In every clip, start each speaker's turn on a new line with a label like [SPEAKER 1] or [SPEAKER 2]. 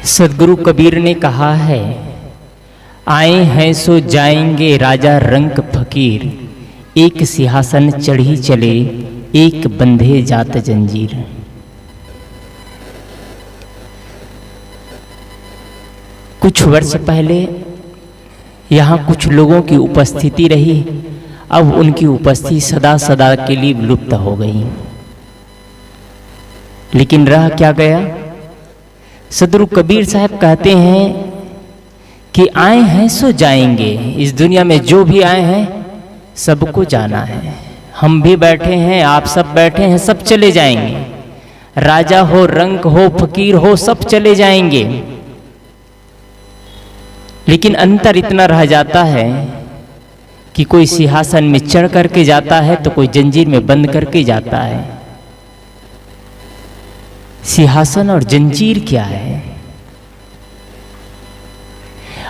[SPEAKER 1] सदगुरु कबीर ने कहा है, आए हैं सो जाएंगे राजा रंक फकीर, एक सिंहासन चढ़ी चले एक बंधे जात जंजीर। कुछ वर्ष पहले यहाँ कुछ लोगों की उपस्थिति रही, अब उनकी उपस्थिति सदा सदा के लिए विलुप्त हो गई। लेकिन रह क्या गया? सदगुरु कबीर साहब कहते हैं कि आए हैं सो जाएंगे। इस दुनिया में जो भी आए हैं सबको जाना है। हम भी बैठे हैं, आप सब बैठे हैं, सब चले जाएंगे। राजा हो, रंक हो, फकीर हो, सब चले जाएंगे। लेकिन अंतर इतना रह जाता है कि कोई सिंहासन में चढ़ करके जाता है तो कोई जंजीर में बंद करके जाता है। सिंहासन और जंजीर क्या है?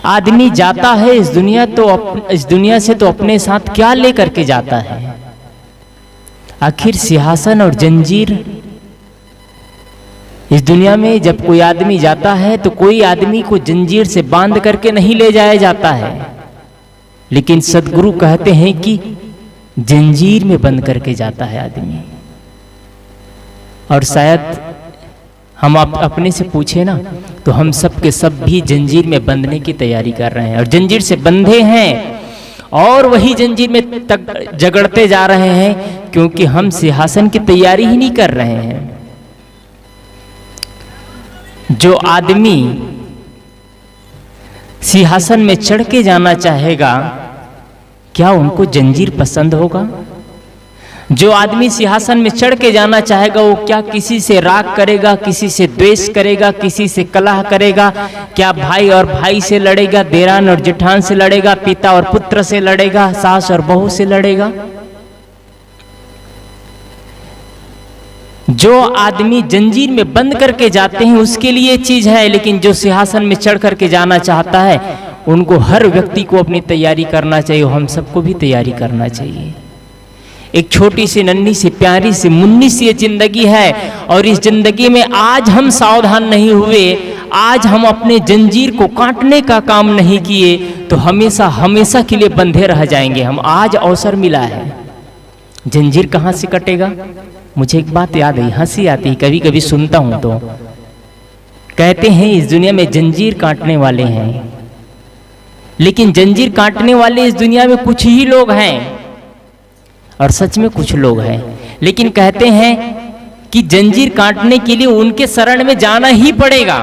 [SPEAKER 1] आदमी जाता है इस दुनिया से तो अपने साथ क्या लेकर के जाता है? आखिर सिंहासन और जंजीर। इस दुनिया में जब कोई आदमी जाता है तो कोई आदमी को जंजीर से बांध करके नहीं ले जाया जाता है, लेकिन सदगुरु कहते हैं कि जंजीर में बंद करके जाता है आदमी। और शायद हम अपने से पूछे ना तो हम सब के सब भी जंजीर में बंधने की तैयारी कर रहे हैं और जंजीर से बंधे हैं और वही जंजीर में तक जगड़ते जा रहे हैं, क्योंकि हम सिंहासन की तैयारी ही नहीं कर रहे हैं। जो आदमी सिंहासन में चढ़ के जाना चाहेगा, क्या उनको जंजीर पसंद होगा? जो आदमी सिंहासन में चढ़ के जाना चाहेगा वो क्या किसी से राग करेगा, किसी से द्वेष करेगा, किसी से कलह करेगा? क्या भाई और भाई से लड़ेगा, देरान और जेठान से लड़ेगा, पिता और पुत्र से लड़ेगा, सास और बहू से लड़ेगा? जो आदमी जंजीर में बंद करके जाते हैं उसके लिए चीज है, लेकिन जो सिंहासन में चढ़ करके जाना चाहता है उनको हर व्यक्ति को अपनी तैयारी करना चाहिए। हम सबको भी तैयारी करना चाहिए। एक छोटी सी नन्ही सी प्यारी सी मुन्नी सी जिंदगी है और इस जिंदगी में आज हम सावधान नहीं हुए, आज हम अपने जंजीर को काटने का काम नहीं किए तो हमेशा हमेशा के लिए बंधे रह जाएंगे हम। आज अवसर मिला है, जंजीर कहाँ से कटेगा? मुझे एक बात याद है, हंसी आती है कभी कभी सुनता हूं तो। कहते हैं इस दुनिया में जंजीर काटने वाले हैं, लेकिन जंजीर काटने वाले इस दुनिया में कुछ ही लोग हैं और सच में कुछ लोग हैं। लेकिन कहते हैं कि जंजीर काटने के लिए उनके शरण में जाना ही पड़ेगा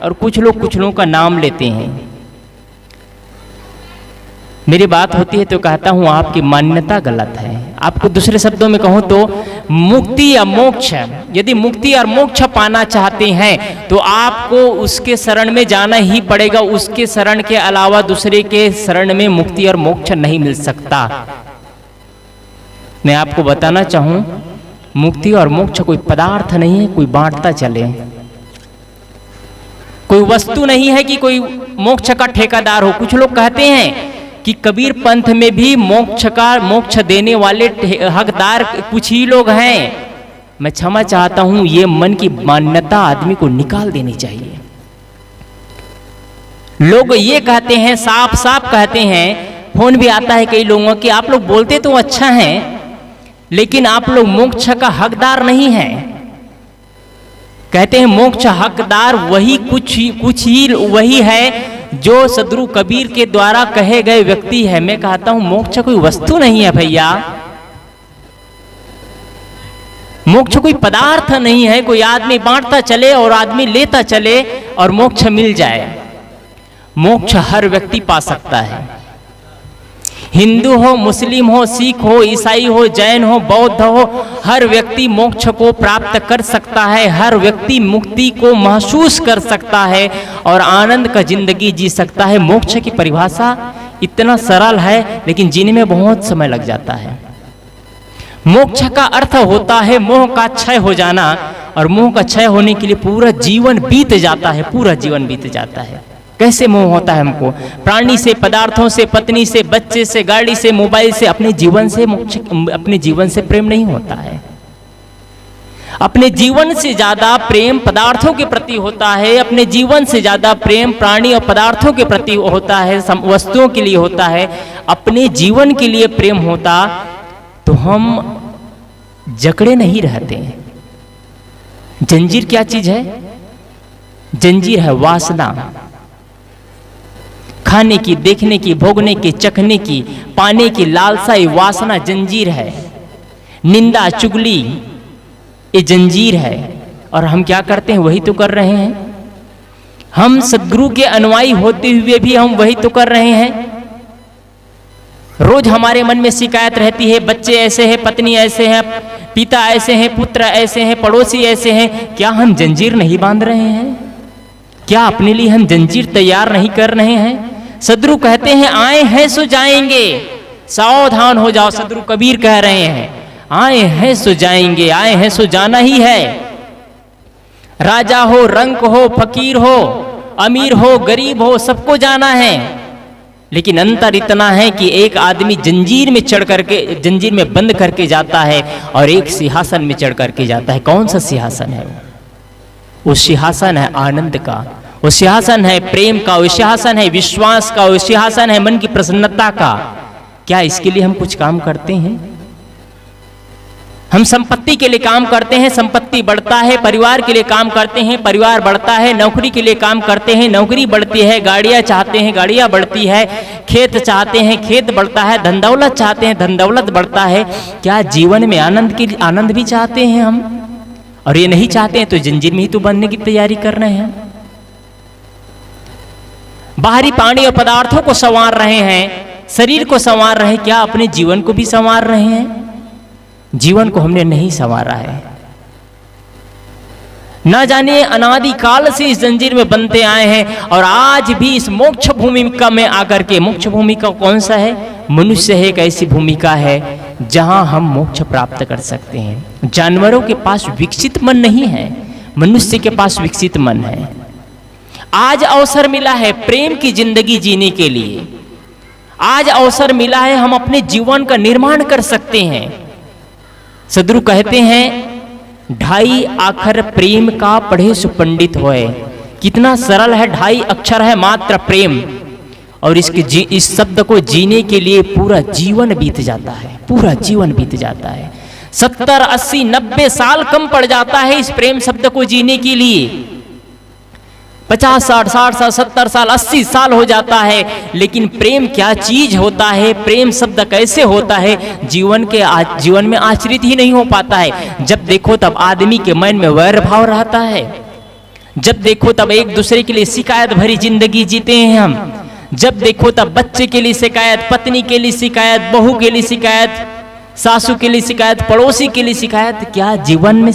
[SPEAKER 1] और कुछ लोगों का नाम लेते हैं। मेरी बात होती है तो कहता हूं आपकी मान्यता गलत है। आपको दूसरे शब्दों में कहूं तो मुक्ति या मोक्ष, यदि मुक्ति और मोक्ष पाना चाहते हैं तो आपको उसके शरण में जाना ही पड़ेगा। उसके शरण के अलावा दूसरे के शरण में मुक्ति और मोक्ष नहीं मिल सकता। मैं आपको बताना चाहूं, मुक्ति और मोक्ष कोई पदार्थ नहीं है कोई बांटता चले, कोई वस्तु नहीं है कि कोई मोक्ष का ठेकेदार हो। कुछ लोग कहते हैं कि कबीर पंथ में भी मोक्ष देने वाले हकदार कुछ ही लोग हैं। मैं क्षमा चाहता हूं, ये मन की मान्यता आदमी को निकाल देनी चाहिए। लोग ये कहते हैं, साफ साफ कहते हैं, फोन भी आता है कई लोगों के, आप लोग बोलते तो अच्छा है लेकिन आप लोग मोक्ष का हकदार नहीं है। कहते हैं मोक्ष हकदार वही कुछ ही वही है जो सदगुरु कबीर के द्वारा कहे गए व्यक्ति है। मैं कहता हूं मोक्ष कोई वस्तु नहीं है भैया, मोक्ष कोई पदार्थ नहीं है कोई आदमी बांटता चले और आदमी लेता चले और मोक्ष मिल जाए। मोक्ष हर व्यक्ति पा सकता है, हिंदू हो, मुस्लिम हो, सिख हो, ईसाई हो, जैन हो, बौद्ध हो, हर व्यक्ति मोक्ष को प्राप्त कर सकता है। हर व्यक्ति मुक्ति को महसूस कर सकता है और आनंद का जिंदगी जी सकता है। मोक्ष की परिभाषा इतना सरल है लेकिन जीने में बहुत समय लग जाता है। मोक्ष का अर्थ होता है मोह का क्षय हो जाना, और मोह का क्षय होने के लिए पूरा जीवन बीत जाता है, पूरा जीवन बीत जाता है। कैसे मोह होता है हमको? प्राणी से, पदार्थों से, पत्नी से, बच्चे से, गाड़ी से, मोबाइल से, अपने जीवन से प्रेम नहीं होता है। अपने जीवन से ज्यादा प्रेम पदार्थों के प्रति होता है, अपने जीवन से ज्यादा प्रेम प्राणी और पदार्थों के प्रति होता है, वस्तुओं के लिए होता है, अपने जीवन के लिए प्रेम होता तो हम जकड़े नहीं रहते। जंजीर क्या चीज है? जंजीर है वासना, खाने की, देखने की, भोगने की, चखने की, पाने की लालसा, ये वासना जंजीर है। निंदा चुगली ये जंजीर है। और हम क्या करते हैं? वही तो कर रहे हैं। हम सद्गुरु के अनुयायी होते हुए भी हम वही तो कर रहे हैं। रोज हमारे मन में शिकायत रहती है, बच्चे ऐसे हैं, पत्नी ऐसे हैं, पिता ऐसे हैं, पुत्र ऐसे हैं, पड़ोसी ऐसे हैं। क्या हम जंजीर नहीं बांध रहे हैं? क्या अपने लिए हम जंजीर तैयार नहीं कर रहे हैं? सद्गुरु कहते हैं आए हैं सो जाएंगे, सावधान हो जाओ। सद्गुरु कबीर कह रहे हैं आए हैं सो जाएंगे, आए हैं सो जाना ही है। राजा हो, रंक हो, फकीर हो, अमीर हो, गरीब हो, सबको जाना है। लेकिन अंतर इतना है कि एक आदमी जंजीर में चढ़ करके, जंजीर में बंद करके जाता है और एक सिंहासन में चढ़ करके जाता है। कौन सा सिंहासन है वो सिंहासन है आनंद का, वो सिंहासन है प्रेम का, वो सिंहासन है विश्वास का, वो सिंहासन है मन की प्रसन्नता का। क्या इसके लिए हम कुछ काम करते हैं? हम संपत्ति के लिए काम करते हैं, संपत्ति बढ़ता है। परिवार के लिए काम करते हैं, परिवार बढ़ता है। नौकरी के लिए काम करते हैं, नौकरी बढ़ती है। गाड़ियां चाहते हैं, गाड़ियां बढ़ती है। खेत चाहते हैं, खेत बढ़ता है। धन दौलत चाहते हैं, धन दौलत बढ़ता है। क्या जीवन में आनंद भी चाहते हैं हम? और ये नहीं चाहते हैं तो जंजीर में ही तो बनने की तैयारी कर रहे हैं। बाहरी पानी और पदार्थों को संवार रहे हैं, शरीर को संवार रहे हैं। क्या अपने जीवन को भी संवार रहे हैं? जीवन को हमने नहीं संवारा है। ना जाने अनादि काल से इस जंजीर में बनते आए हैं और आज भी इस मोक्ष भूमिका में आकर के, मोक्ष भूमिका कौन सा है? मनुष्य है एक ऐसी भूमिका है जहां हम मोक्ष प्राप्त कर सकते हैं। जानवरों के पास विकसित मन नहीं है, मनुष्य के पास विकसित मन है। आज अवसर मिला है प्रेम की जिंदगी जीने के लिए। आज अवसर मिला है हम अपने जीवन का निर्माण कर सकते हैं। सद्गुरु कहते हैं 2.5 अक्षर प्रेम का पढ़े सो पंडित होए। कितना सरल है, 2.5 अक्षर है मात्र प्रेम, और इस शब्द को जीने के लिए पूरा जीवन बीत जाता है, पूरा जीवन बीत जाता है। 70, 80, 90 साल कम पड़ जाता है इस प्रेम शब्द को जीने के लिए। 50, 60, 60, 70 साल, 80 साल हो जाता है। लेकिन प्रेम क्या चीज होता है, प्रेम शब्द कैसे होता है, जीवन में आचरित ही नहीं हो पाता है। जब देखो तब आदमी के मन में वैर भाव रहता है। जब देखो तब एक दूसरे के लिए शिकायत भरी जिंदगी जीते हैं हम। जब देखो तब बच्चे के लिए शिकायत, पत्नी के लिए शिकायत, बहू के लिए शिकायत, सासू के लिए शिकायत, पड़ोसी के लिए शिकायत। क्या जीवन में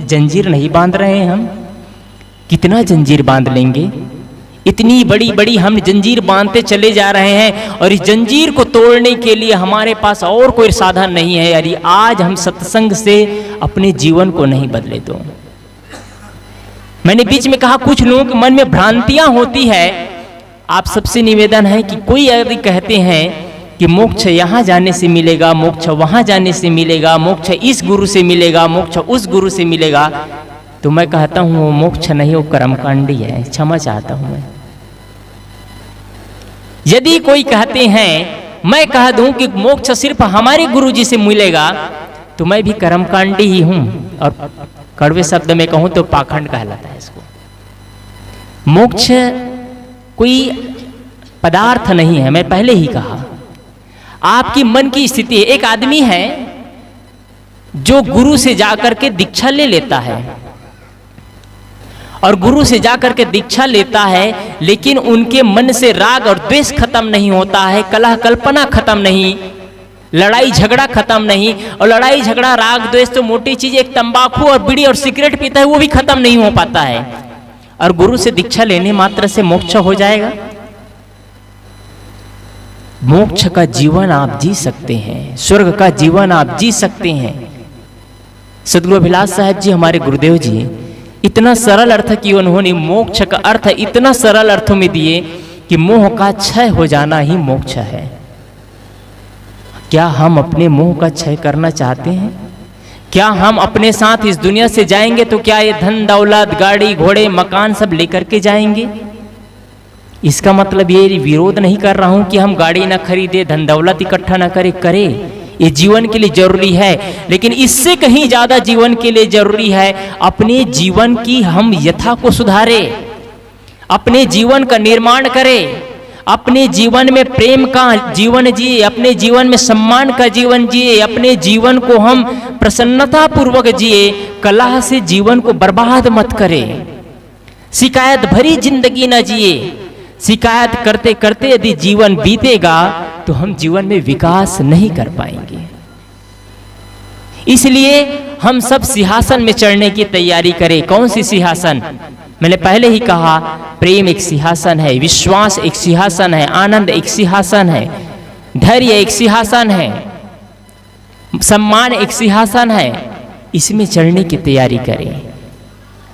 [SPEAKER 1] जंजीर नहीं बांध रहे हैं हम? कितना जंजीर बांध लेंगे? इतनी बड़ी बड़ी हम जंजीर बांधते चले जा रहे हैं और इस जंजीर को तोड़ने के लिए हमारे पास और कोई साधन नहीं है। यानी आज हम सत्संग से अपने जीवन को नहीं बदले तो। मैंने बीच में कहा कुछ लोगों के मन में भ्रांतियां होती है। आप सबसे निवेदन है कि कोई यदि कहते हैं कि मोक्ष यहाँ जाने से मिलेगा, मोक्ष वहां जाने से मिलेगा, मोक्ष इस गुरु से मिलेगा, मोक्ष उस गुरु से मिलेगा, तो मैं कहता हूं वो मोक्ष नहीं, वो कर्मकांडी है। क्षमा चाहता हूं मैं। यदि कोई कहते हैं, मैं कह दूं कि मोक्ष सिर्फ हमारे गुरु जी से मिलेगा, तो मैं भी कर्मकांडी ही हूं। और कड़वे शब्द में कहूं तो पाखंड कहलाता है इसको। मोक्ष कोई पदार्थ नहीं है, मैं पहले ही कहा। आपकी मन की स्थिति है। एक आदमी है जो गुरु से जाकर के दीक्षा ले लेता है और गुरु से जाकर के दीक्षा लेता है, लेकिन उनके मन से राग और द्वेष खत्म नहीं होता है, कलह कल्पना खत्म नहीं, लड़ाई झगड़ा खत्म नहीं। और लड़ाई झगड़ा राग द्वेष तो मोटी चीज, एक तंबाकू और बीड़ी और सिगरेट पीता है वो भी खत्म नहीं हो पाता है। और गुरु से दीक्षा लेने मात्र से मोक्ष हो जाएगा? मोक्ष का जीवन आप जी सकते हैं, स्वर्ग का जीवन आप जी सकते हैं। सद्गुरु अभिलाष साहब जी, हमारे गुरुदेव जी, इतना सरल अर्थ की उन्होंने मोक्ष का अर्थ इतना सरल अर्थों में दिए कि मोह का क्षय हो जाना ही मोक्ष है। क्या हम अपने मोह का क्षय करना चाहते हैं? क्या हम अपने साथ इस दुनिया से जाएंगे तो क्या ये धन दौलत गाड़ी घोड़े मकान सब लेकर के जाएंगे? इसका मतलब ये विरोध नहीं कर रहा हूं कि हम गाड़ी ना खरीदे, धन दौलत इकट्ठा ना करें, ये जीवन के लिए जरूरी है, लेकिन इससे कहीं ज्यादा जीवन के लिए जरूरी है अपने जीवन की हम यथा को सुधारे, अपने जीवन का निर्माण करें, अपने जीवन में प्रेम का जीवन जिए, अपने जीवन में सम्मान का जीवन जिए, अपने जीवन को हम प्रसन्नता पूर्वक जिए, कलह से जीवन को बर्बाद मत करें, शिकायत भरी जिंदगी न जिए। शिकायत करते करते यदि जीवन बीतेगा तो हम जीवन में विकास नहीं कर पाएंगे। इसलिए हम सब सिंहासन में चढ़ने की तैयारी करें। कौन सी सिंहासन? मैंने पहले ही कहा, प्रेम एक सिंहासन है, विश्वास एक सिंहासन है, आनंद एक सिंहासन है, धैर्य एक सिंहासन है, सम्मान एक सिंहासन है। इसमें चढ़ने की तैयारी करें।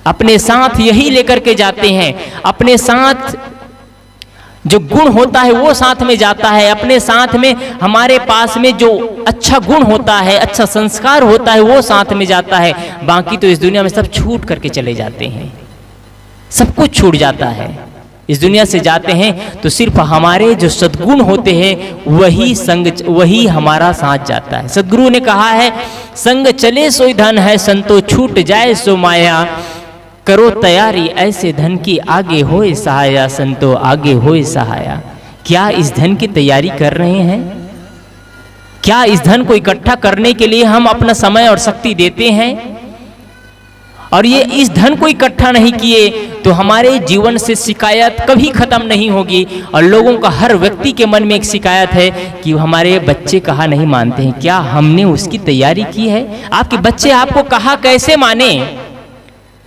[SPEAKER 1] अपने साथ यही लेकर के जाते हैं, अपने साथ जो गुण होता है वो साथ में जाता है, अपने साथ में हमारे पास में जो अच्छा गुण होता है, अच्छा संस्कार होता है वो साथ में जाता है। बाकी तो इस दुनिया में सब छूट करके चले जाते हैं, सब कुछ छूट जाता है। इस दुनिया से जाते हैं तो सिर्फ हमारे जो सद्गुण होते हैं वही संग, वही हमारा साथ जाता है। सद्गुरु ने कहा है, संग चले सोई धन है, संतो छूट जाए सो माया, करो तैयारी ऐसे धन की, आगे होए सहाया, संतो आगे होए सहाया। क्या इस धन की तैयारी कर रहे हैं? क्या इस धन को इकट्ठा करने के लिए हम अपना समय और शक्ति देते हैं? और ये इस धन को इकट्ठा नहीं किए तो हमारे जीवन से शिकायत कभी खत्म नहीं होगी। और लोगों का, हर व्यक्ति के मन में एक शिकायत है कि हमारे बच्चे कहा नहीं मानते हैं। क्या हमने उसकी तैयारी की है? आपके बच्चे आपको कहा कैसे माने?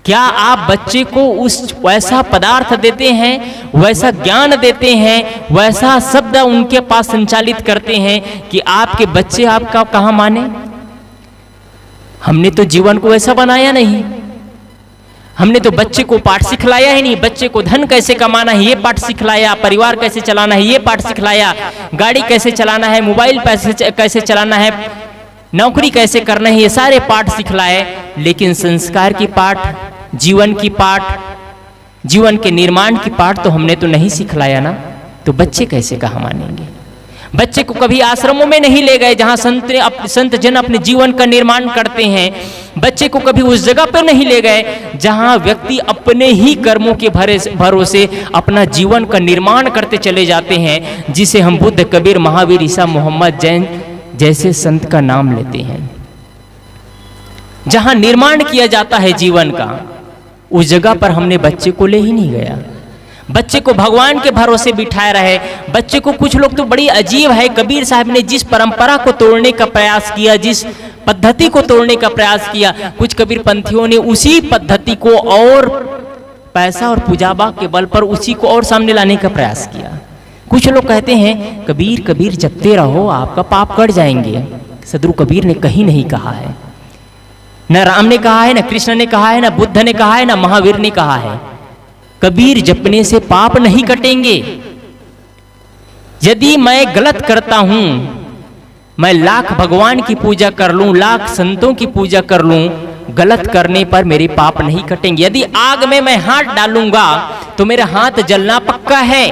[SPEAKER 1] क्या आप बच्चे को उस वैसा पदार्थ देते हैं, वैसा ज्ञान देते हैं, वैसा शब्द उनके पास संचालित करते हैं कि आपके बच्चे आपका कहाँ माने? हमने तो जीवन को वैसा बनाया नहीं। हमने तो बच्चे को पाठ सिखलाया ही नहीं। बच्चे को धन कैसे कमाना है ये पाठ सिखलाया, परिवार कैसे चलाना है ये पाठ सिखलाया, गाड़ी कैसे चलाना है, मोबाइल कैसे चलाना है, नौकरी कैसे करना है, ये सारे पाठ सिखलाए। लेकिन संस्कार की पाठ, जीवन की पाठ, जीवन के निर्माण की पाठ तो हमने तो नहीं सिखलाया ना। तो बच्चे कैसे कहाँ मानेंगे? बच्चे को कभी आश्रमों में नहीं ले गए जहाँ संत जन अपने जीवन का निर्माण करते हैं। बच्चे को कभी उस जगह पर नहीं ले गए जहाँ व्यक्ति अपने ही कर्मों के भरोसे अपना जीवन का निर्माण करते चले जाते हैं, जिसे हम बुद्ध, कबीर, महावीर, ईसा, मोहम्मद, जैन जैसे संत का नाम लेते हैं। जहां निर्माण किया जाता है जीवन का, उस जगह पर हमने बच्चे को ले ही नहीं गया। बच्चे को भगवान के भरोसे बिठाए रहे। बच्चे को, कुछ लोग तो बड़ी अजीब है, कबीर साहब ने जिस परंपरा को तोड़ने का प्रयास किया, जिस पद्धति को तोड़ने का प्रयास किया, कुछ कबीर पंथियों ने उसी पद्धति को और पैसा और पूजाबा के बल पर उसी को और सामने लाने का प्रयास किया। कुछ लोग कहते हैं कबीर कबीर जपते रहो आपका पाप कट जाएंगे। सदगुरु कबीर ने कहीं नहीं कहा है, न राम ने कहा है, न कृष्ण ने कहा है, न बुद्ध ने कहा है, न महावीर ने कहा है। कबीर जपने से पाप नहीं कटेंगे। यदि मैं गलत करता हूं, मैं लाख भगवान की पूजा कर लूं, लाख संतों की पूजा कर लूं, गलत करने पर मेरे पाप नहीं कटेंगे। यदि आग में मैं हाथ डालूंगा तो मेरा हाथ जलना पक्का है,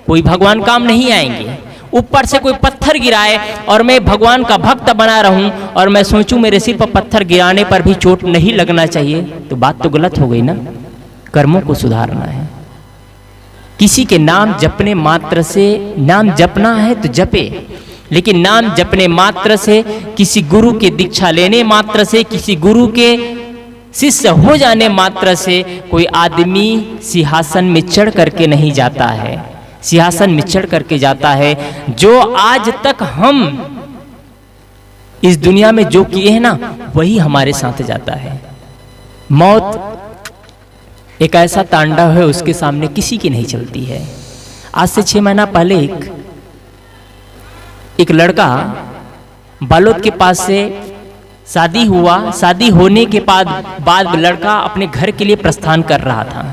[SPEAKER 1] कोई भगवान काम नहीं आएंगे। ऊपर से कोई पत्थर गिराए और मैं भगवान का भक्त बना रहूं और मैं सोचूं मेरे सिर पर पत्थर गिराने पर भी चोट नहीं लगना चाहिए, तो बात तो गलत हो गई ना। कर्मों को सुधारना है। किसी के नाम जपने मात्र से, नाम जपना है तो जपे, लेकिन नाम जपने मात्र से, किसी गुरु की दीक्षा लेने मात्र से, किसी गुरु के शिष्य हो जाने मात्र से कोई आदमी सिंहासन में चढ़ करके नहीं जाता है। सिंहासन में चढ़ करके जाता है जो आज तक हम इस दुनिया में जो किए हैं ना, वही हमारे साथ जाता है। मौत एक ऐसा तांडव है, उसके सामने किसी की नहीं चलती है। आज से 6 महीना पहले एक लड़का बालोद के पास से शादी हुआ। शादी होने के बाद लड़का अपने घर के लिए प्रस्थान कर रहा था।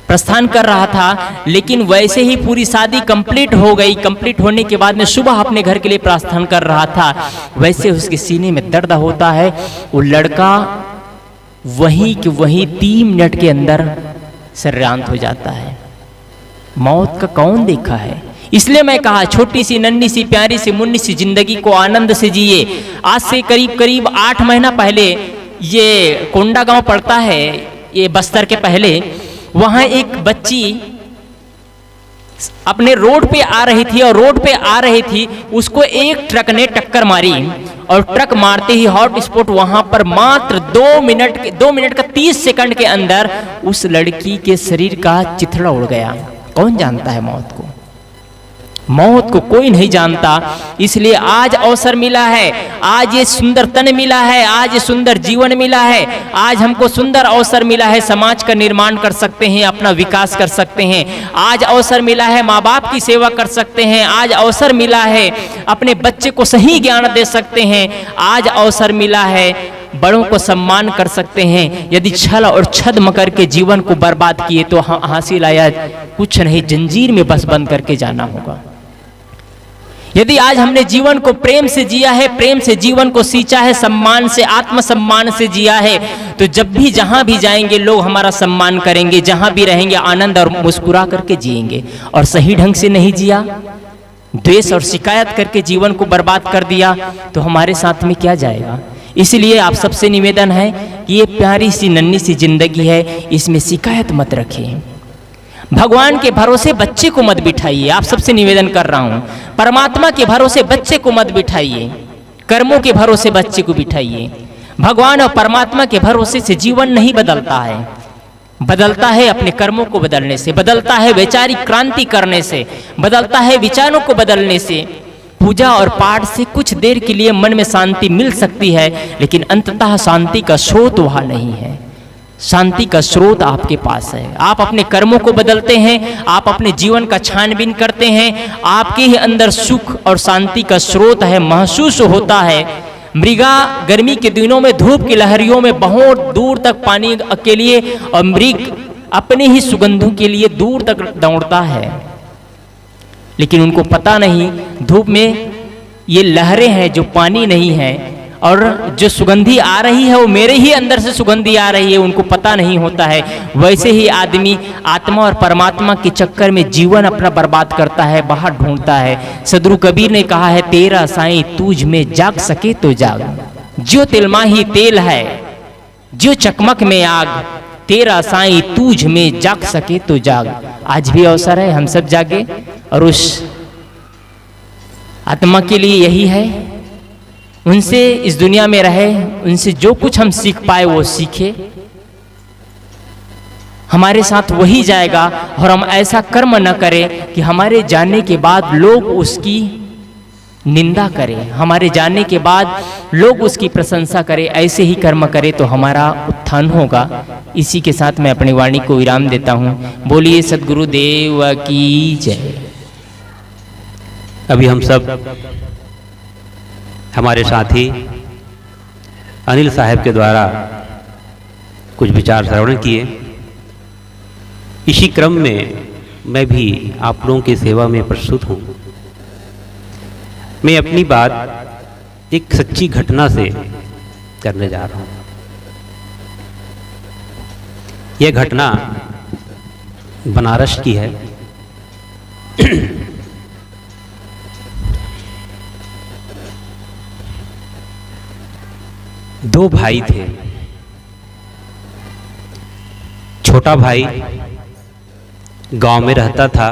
[SPEAKER 1] प्रस्थान कर रहा था, लेकिन वैसे ही पूरी शादी कंप्लीट हो गई। कंप्लीट होने के बाद में सुबह अपने घर के लिए प्रस्थान कर रहा था, वैसे उसके सीने में दर्द होता है। वो लड़का वहीं के वहीं 3 मिनट के अंदर शरीरांत हो जाता है। मौत का कौन देखा है? इसलिए मैं कहा, छोटी सी नन्ही सी प्यारी सी मुन्नी सी जिंदगी को आनंद से जिए। आज से करीब 8 महीना पहले, ये कोंडा गांव पड़ता है ये बस्तर के पहले, वहां एक बच्ची अपने रोड पे आ रही थी और रोड पे आ रही थी, उसको एक ट्रक ने टक्कर मारी और ट्रक मारते ही हॉट स्पॉट वहां पर मात्र 2 मिनट का 30 सेकंड के अंदर उस लड़की के शरीर का चिथड़ा उड़ गया। कौन जानता है मौत को? मौत को कोई नहीं जानता। इसलिए आज अवसर मिला है, आज ये सुंदर तन मिला है, आज ये सुंदर जीवन मिला है, आज हमको सुंदर अवसर मिला है, समाज का निर्माण कर सकते हैं, अपना विकास कर सकते हैं। आज अवसर मिला है, माँ बाप की सेवा कर सकते हैं। आज अवसर मिला है, अपने बच्चे को सही ज्ञान दे सकते हैं। आज अवसर मिला है, बड़ों को सम्मान कर सकते हैं। यदि छल और छद्म करके जीवन को बर्बाद किए तो हासिल आया कुछ नहीं, जंजीर में बस बंद करके जाना होगा। यदि आज हमने जीवन को प्रेम से जिया है, प्रेम से जीवन को सींचा है, सम्मान से, आत्मसम्मान से जिया है, तो जब भी जहां भी जाएंगे लोग हमारा सम्मान करेंगे, जहां भी रहेंगे आनंद और मुस्कुरा करके जिएंगे। और सही ढंग से नहीं जिया, द्वेष और शिकायत करके जीवन को बर्बाद कर दिया, तो हमारे साथ में क्या जाएगा? इसलिए आप सबसे निवेदन है कि ये प्यारी सी नन्ही सी जिंदगी है, इसमें शिकायत मत रखिए। भगवान के भरोसे बच्चे को मत बिठाइए, आप सबसे निवेदन कर रहा हूं। परमात्मा के भरोसे बच्चे को मत बिठाइए, कर्मों के भरोसे बच्चे को बिठाइए। भगवान और परमात्मा के भरोसे से जीवन नहीं बदलता है, बदलता है अपने कर्मों को बदलने से, बदलता है वैचारिक क्रांति करने से, बदलता है विचारों को बदलने से। पूजा और पाठ से कुछ देर के लिए मन में शांति मिल सकती है, लेकिन अंततः शांति का स्रोत वहां नहीं है। शांति का स्रोत आपके पास है। आप अपने कर्मों को बदलते हैं, आप अपने जीवन का छानबीन करते हैं, आपके ही अंदर सुख और शांति का स्रोत है, महसूस होता है। मृगा गर्मी के दिनों में धूप की लहरियों में बहुत दूर तक पानी के लिए, और मृग अपने ही सुगंधों के लिए दूर तक दौड़ता है, लेकिन उनको पता नहीं धूप में ये लहरें हैं जो पानी नहीं है, और जो सुगंधी आ रही है वो मेरे ही अंदर से सुगंधी आ रही है, उनको पता नहीं होता है। वैसे ही आदमी आत्मा और परमात्मा के चक्कर में जीवन अपना बर्बाद करता है, बाहर ढूंढता है। सदगुरु कबीर ने कहा है, तेरा साईं तुझ में जाग सके तो जाग, जो तिलमा ही तेल है, जो चकमक में आग, तेरा साईं तुझ में जाग सके तो जाग। आज भी अवसर है, हम सब जागे और उस आत्मा के लिए यही है, उनसे इस दुनिया में रहे, उनसे जो कुछ हम सीख पाए वो सीखे। हमारे साथ वही जाएगा, और हम ऐसा कर्म न करें कि हमारे जाने के बाद लोग उसकी निंदा करें, हमारे जाने के बाद लोग उसकी प्रशंसा करें। ऐसे ही कर्म करें तो हमारा उत्थान होगा। इसी के साथ मैं अपनी वाणी को विराम देता हूँ। बोलिए सद्गुरुदेव की जय।
[SPEAKER 2] अभी हम सब हमारे साथी अनिल साहब के द्वारा कुछ विचार श्रवण किए। इसी क्रम में मैं भी आप लोगों की सेवा में प्रस्तुत हूँ। मैं अपनी बात एक सच्ची घटना से करने जा रहा हूँ। यह घटना बनारस की है। दो भाई थे। छोटा भाई गांव में रहता था,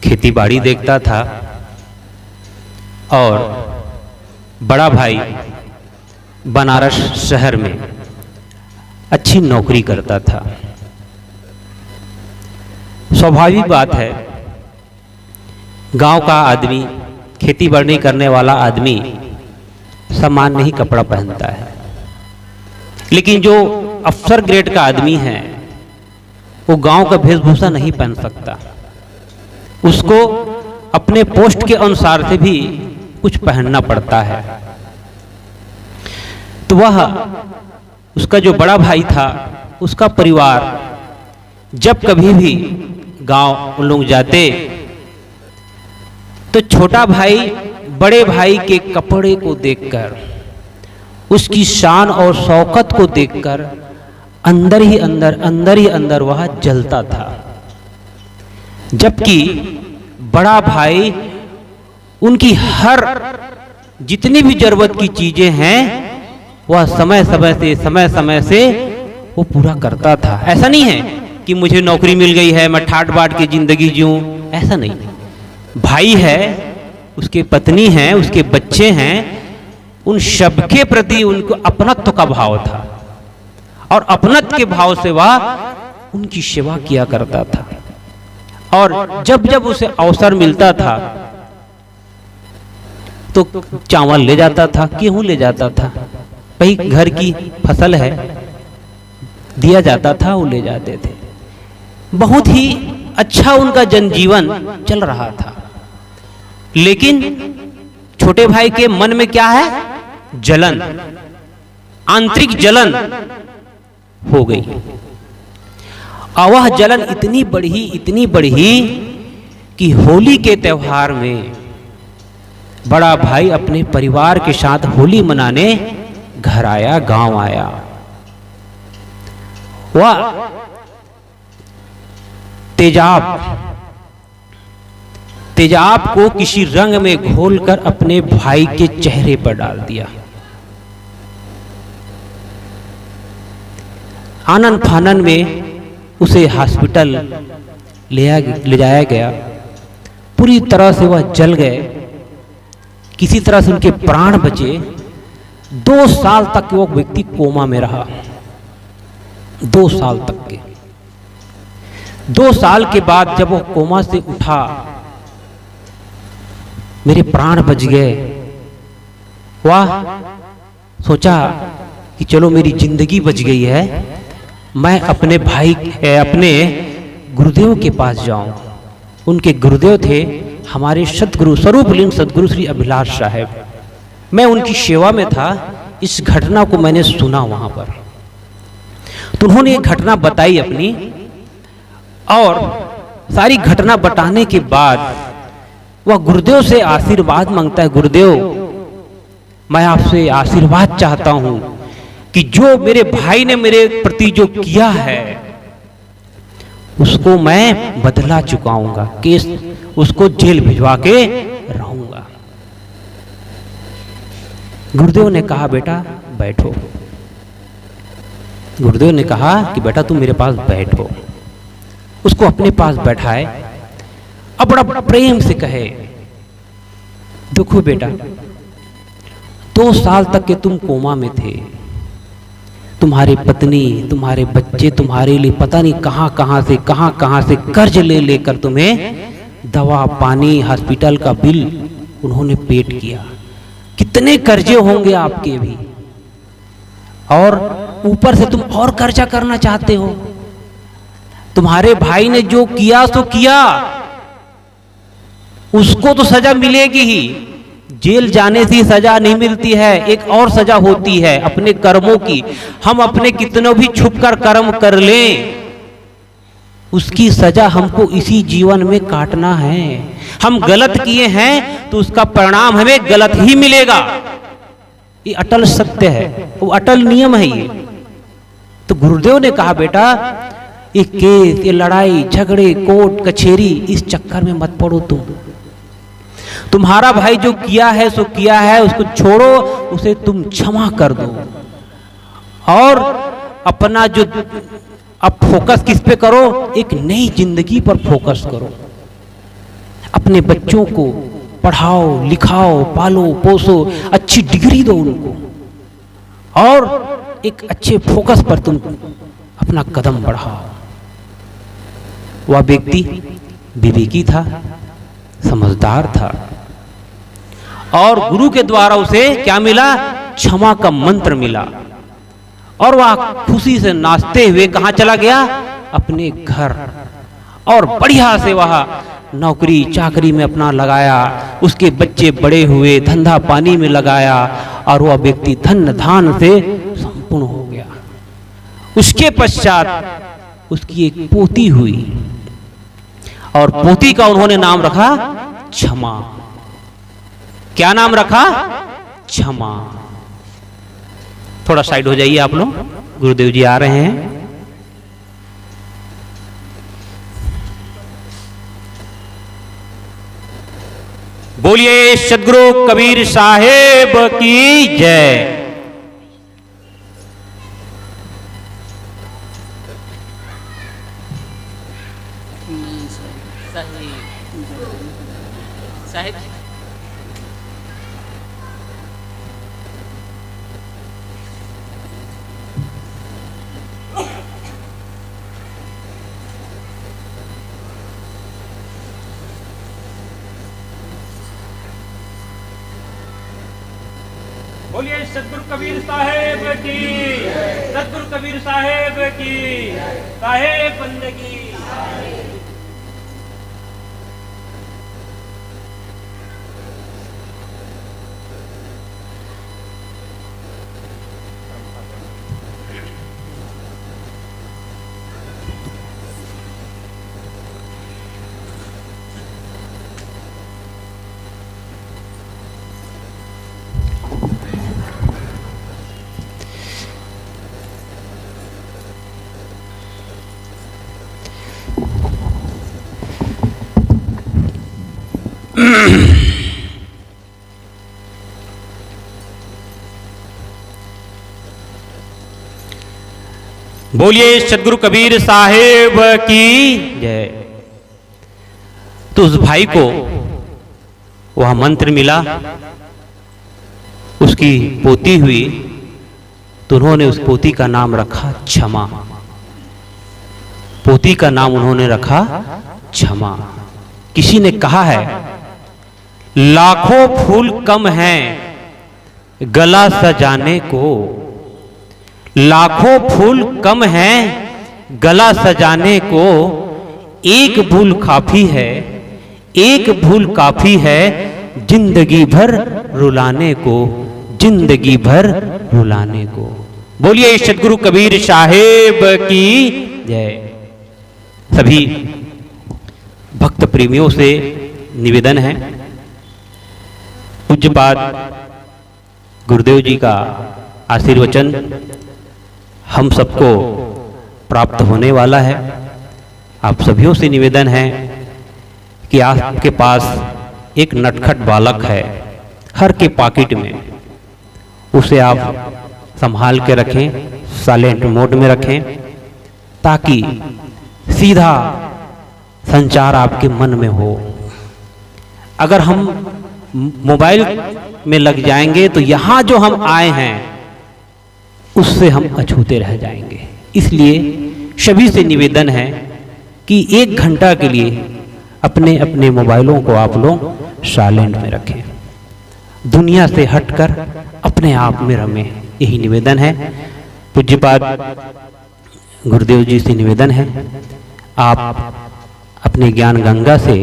[SPEAKER 2] खेती बाड़ी देखता था, और बड़ा भाई बनारस शहर में अच्छी नौकरी करता था। स्वाभाविक बात है, गांव का आदमी, खेती बाड़ी करने वाला आदमी सामान्य ही कपड़ा पहनता है, लेकिन जो अफसर ग्रेड का आदमी है वो गांव का वेशभूषा नहीं पहन सकता। उसको अपने पोस्ट के अनुसार से भी कुछ पहनना पड़ता है। तो वह उसका जो बड़ा भाई था, उसका परिवार जब कभी भी गांव उन लोग जाते तो छोटा भाई बड़े भाई के कपड़े को देखकर, उसकी शान और शौकत को देखकर अंदर ही अंदर वह जलता था। जबकि बड़ा भाई उनकी हर जितनी भी जरूरत की चीजें हैं वह समय समय से वो पूरा करता था। ऐसा नहीं है कि मुझे नौकरी मिल गई है मैं ठाट बाट की जिंदगी जीऊं, ऐसा नहीं। भाई है, उसके पत्नी है, उसके बच्चे हैं, उन सबके प्रति उनको अपनत्व का भाव था और अपनत्व के भाव से वह उनकी सेवा किया करता था। और जब जब उसे अवसर मिलता था तो चावल ले जाता था, गेहूं ले जाता था, भाई घर की फसल है, दिया जाता था, वो ले जाते थे। बहुत ही अच्छा उनका जनजीवन चल रहा था। लेकिन छोटे भाई के मन में क्या है? जलन, आंतरिक जलन हो गई। और वह जलन इतनी बढ़ी कि होली के त्योहार में बड़ा भाई अपने परिवार के साथ होली मनाने घर आया, गांव आया। वह तेजाब को किसी रंग में घोलकर अपने भाई के चेहरे पर डाल दिया। आनन फानन में उसे हॉस्पिटल ले जाया गया। पूरी तरह से वह जल गए, किसी तरह से उनके प्राण बचे। 2 साल तक वो व्यक्ति कोमा में रहा, 2 साल तक के। 2 साल के बाद जब वो कोमा से उठा, मेरे प्राण बच गए, वाह, सोचा कि चलो मेरी जिंदगी बच गई है, मैं अपने भाई अपने गुरुदेव के पास जाऊं। उनके गुरुदेव थे हमारे सतगुरु स्वरूपलिंग सतगुरु श्री अभिलाष साहब। मैं उनकी सेवा में था। इस घटना को मैंने सुना वहां पर, तो उन्होंने ये घटना बताई अपनी, और सारी घटना बताने के बाद वह गुरुदेव से आशीर्वाद मांगता है। गुरुदेव, मैं आपसे आशीर्वाद चाहता हूं कि जो मेरे भाई ने मेरे प्रति जो किया है उसको मैं बदला चुकाऊंगा, केस उसको जेल भिजवा के रहूंगा। गुरुदेव ने कहा, बेटा बैठो। गुरुदेव ने कहा कि बेटा तुम मेरे पास बैठो। उसको अपने पास बैठाए, अब बड़ा प्रेम से कहे, देखो बेटा, 2 साल तक के तुम कोमा में थे, तुम्हारी पत्नी, तुम्हारे बच्चे तुम्हारे लिए पता नहीं कहां से कर्ज ले लेकर तुम्हें दवा पानी हॉस्पिटल का बिल उन्होंने पेड किया। कितने कर्जे होंगे आपके भी, और ऊपर से तुम और कर्जा करना चाहते हो। तुम्हारे भाई ने जो किया सो किया, उसको तो सजा मिलेगी ही। जेल जाने से सजा नहीं मिलती है, एक और सजा होती है अपने कर्मों की। हम अपने कितनों भी छुपकर कर्म कर लें, उसकी सजा हमको इसी जीवन में काटना है। हम गलत किए हैं तो उसका परिणाम हमें गलत ही मिलेगा। ये अटल सत्य है, वो अटल नियम है ये। तो गुरुदेव ने कहा, बेटा ये केस, ये लड़ाई झगड़े कोर्ट कचहरी, इस चक्कर में मत पड़ो। तुम्हारा भाई जो किया है सो किया है, उसको छोड़ो, उसे तुम क्षमा कर दो। और अपना जो अब फोकस किस पे करो? एक नई जिंदगी पर फोकस करो। अपने बच्चों को पढ़ाओ लिखाओ, पालो पोसो, अच्छी डिग्री दो उनको, और एक अच्छे फोकस पर तुम अपना कदम बढ़ाओ। वह व्यक्ति विवेकी था, समझदार था, और गुरु के द्वारा उसे क्या मिला? क्षमा का मंत्र मिला। और वह खुशी से नाचते हुए कहां चला गया? अपने घर। और बढ़िया से वह नौकरी चाकरी में अपना लगाया, उसके बच्चे बड़े हुए, धंधा पानी में लगाया, और वह व्यक्ति धन धान से संपूर्ण हो गया। उसके पश्चात उसकी एक पोती हुई और पोती का उन्होंने नाम रखा क्षमा। क्या नाम रखा? क्षमा। थोड़ा साइड हो जाइए आप लोग, गुरुदेव जी आ रहे हैं। बोलिए सदगुरु कबीर साहेब की जय।
[SPEAKER 1] साहेब
[SPEAKER 2] बोलिए सदगुरु कबीर साहेब की, सदगुरु कबीर साहेब की, साहेब बंदगी। बोलिए सदगुरु कबीर साहेब की जय। तो उस भाई को वह मंत्र मिला, उसकी पोती हुई, तो उन्होंने उस पोती का नाम रखा क्षमा। पोती का नाम उन्होंने रखा क्षमा। किसी ने कहा है, लाखों फूल कम हैं गला सजाने को, लाखों फूल कम हैं गला सजाने को, एक भूल काफी है, एक भूल काफी है जिंदगी भर रुलाने को, जिंदगी भर रुलाने को। बोलिए सदगुरु कबीर साहेब की जय। सभी भक्त प्रेमियों से निवेदन है, पूज्यपाद गुरुदेव जी का आशीर्वचन हम सबको प्राप्त होने वाला है। आप सभियों से निवेदन है कि आपके पास एक नटखट बालक है, हर के पॉकेट में, उसे आप संभाल के रखें, साइलेंट मोड में रखें, ताकि सीधा संचार आपके मन में हो। अगर हम मोबाइल में लग जाएंगे तो यहाँ जो हम आए हैं उससे हम अछूते रह जाएंगे। इसलिए सभी से निवेदन है कि 1 घंटा के लिए अपने अपने मोबाइलों को आप लोग साइलेंट में रखें, दुनिया से हटकर अपने आप में रमें। यही निवेदन है। पूज्यपाद गुरुदेव जी से निवेदन है, आप अपने ज्ञान गंगा से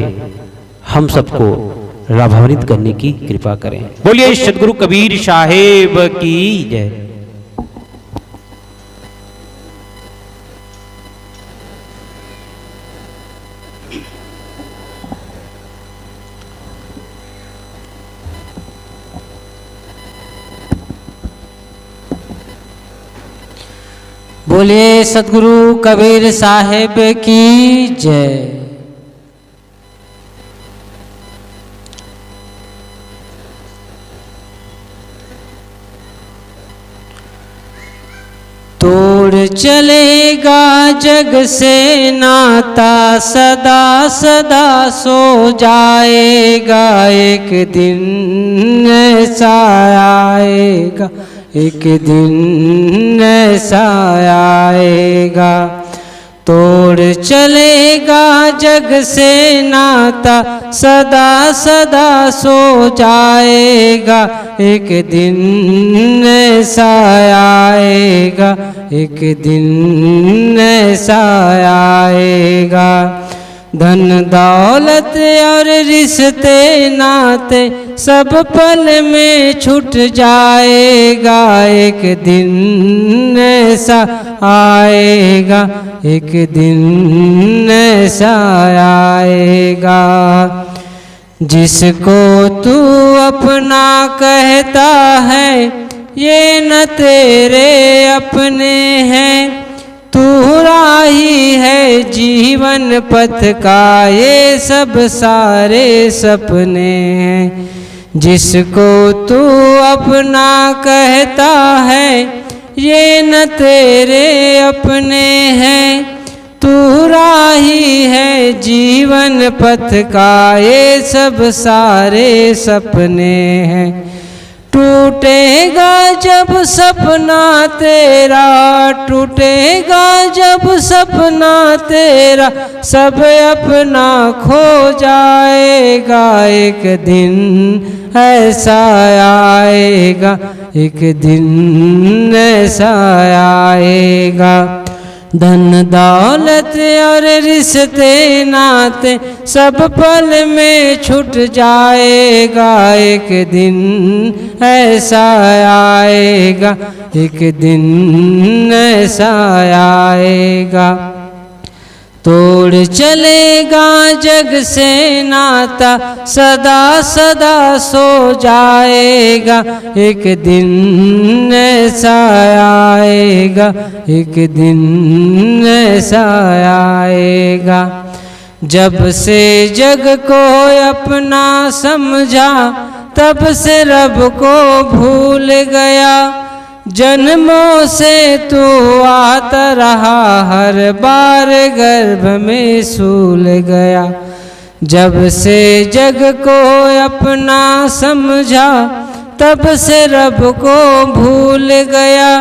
[SPEAKER 2] हम सबको लाभान्वित करने की कृपा करें। बोलिए सदगुरु कबीर साहेब की जय।
[SPEAKER 3] बोलिए सदगुरु कबीर साहेब की जय। तोड़ चलेगा जग से नाता, सदा सदा सो जाएगा, एक दिन ऐसा आएगा, एक दिन ऐसा आएगा। तोड़ चलेगा जग से नाता, सदा सदा सो जाएगा, एक दिन ऐसा आएगा, एक दिन ऐसा आएगा। धन दौलत और रिश्ते नाते सब पल में छूट जाएगा, एक दिन ऐसा आएगा, एक दिन ऐसा आएगा। जिसको तू अपना कहता है ये न तेरे अपने हैं, तू राही है जीवन पथ का ये सब सारे सपने हैं। जिसको तू अपना कहता है ये न तेरे अपने हैं, तू राही है जीवन पथ का ये सब सारे सपने हैं। टूटेगा जब सपना तेरा, टूटेगा जब सपना तेरा, सब अपना खो जाएगा, एक दिन ऐसा आएगा, एक दिन ऐसा आएगा। धन दौलत और रिश्ते नाते सब पल में छूट जाएगा, एक दिन ऐसा आएगा, एक दिन ऐसा आएगा। तोड़ चलेगा जग से नाता सदा सदा सो जाएगा, एक दिन ऐसा आएगा, एक दिन ऐसा आएगा। जब से जग को अपना समझा तब से रब को भूल गया, जन्मों से तू आता रहा हर बार गर्भ में सूल गया। जब से जग को अपना समझा तब से रब को भूल गया,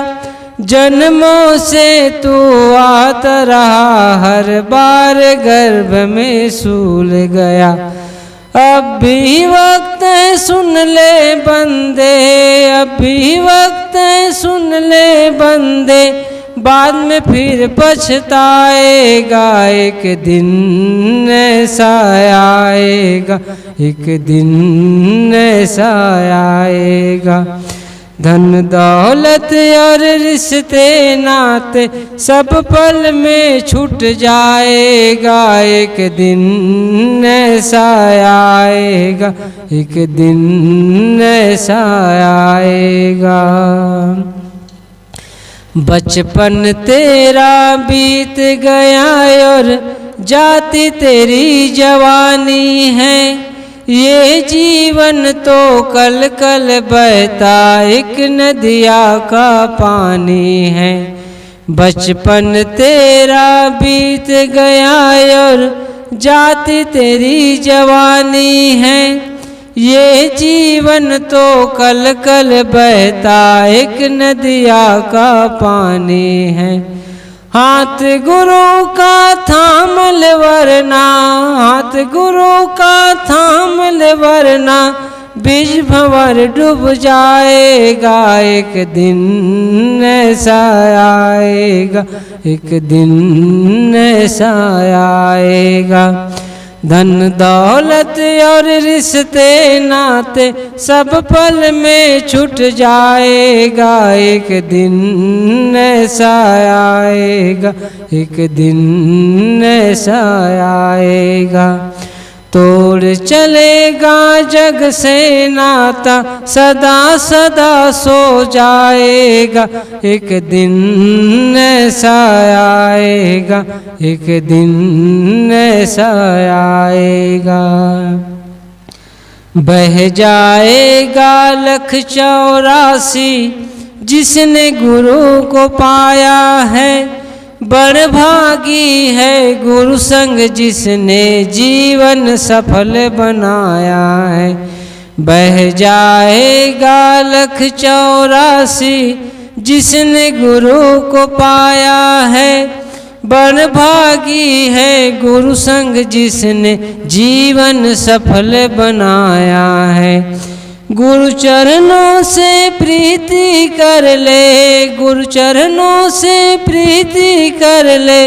[SPEAKER 3] जन्मों से तू आता रहा हर बार गर्भ में सूल गया। अब भी वक्त है सुन ले बंदे, अब भी वक्त है सुन ले बंदे, बाद में फिर पछताएगा, एक दिन ऐसा आएगा, एक दिन ऐसा आएगा। धन दौलत और रिश्ते नाते सब पल में छूट जाएगा, एक दिन ऐसा आएगा, एक दिन ऐसा आएगा। बचपन तेरा बीत गया और जाती तेरी जवानी है, ये जीवन तो कल कल बहता एक नदिया का पानी है। बचपन तेरा बीत गया और जाती तेरी जवानी है, ये जीवन तो कल कल बहता एक नदिया का पानी है। हाथ गुरु का थाम ले वरना, हाथ गुरु का थाम ले वरना, बीज भंवर डूब जाएगा, एक दिन ऐसा आएगा, एक दिन ऐसा आएगा। धन दौलत और रिश्ते नाते सब पल में छूट जाएगा, एक दिन ऐसा आएगा, एक दिन ऐसा आएगा। तोड़ चलेगा जग से नाता सदा सदा सो जाएगा, एक दिन ऐसा आएगा, एक दिन ऐसा आएगा। बह जाएगा लख 84 जिसने गुरु को पाया है, बड़भागी है गुरु संग जिसने जीवन सफल बनाया है। बह जाएगा लख 84 जिसने गुरु को पाया है, बड़भागी है गुरु संग जिसने जीवन सफल बनाया है। गुरु चरणों से प्रीति कर ले, गुरु चरणों से प्रीति कर ले,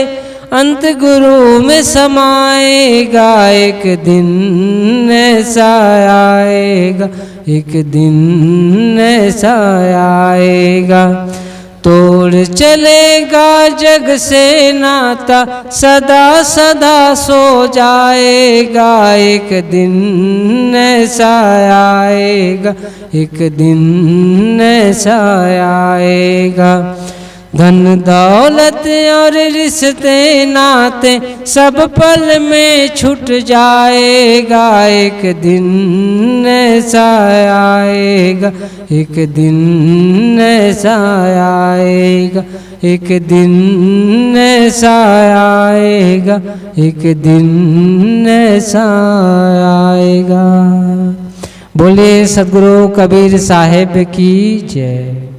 [SPEAKER 3] अंत गुरु में समाएगा, एक दिन ऐसा आएगा, एक दिन ऐसा आएगा। तोड़ चलेगा जग से नाता, सदा सदा सो जाएगा, एक दिन ऐसा आएगा, एक दिन ऐसा आएगा। धन दौलत और रिश्ते नाते सब पल में छूट जाएगा, एक दिन ऐसा आएगा, एक दिन ऐसा आएगा, एक दिन ऐसा आएगा, एक दिन ऐसा आएगा। बोले सद्गुरु कबीर साहेब की जय।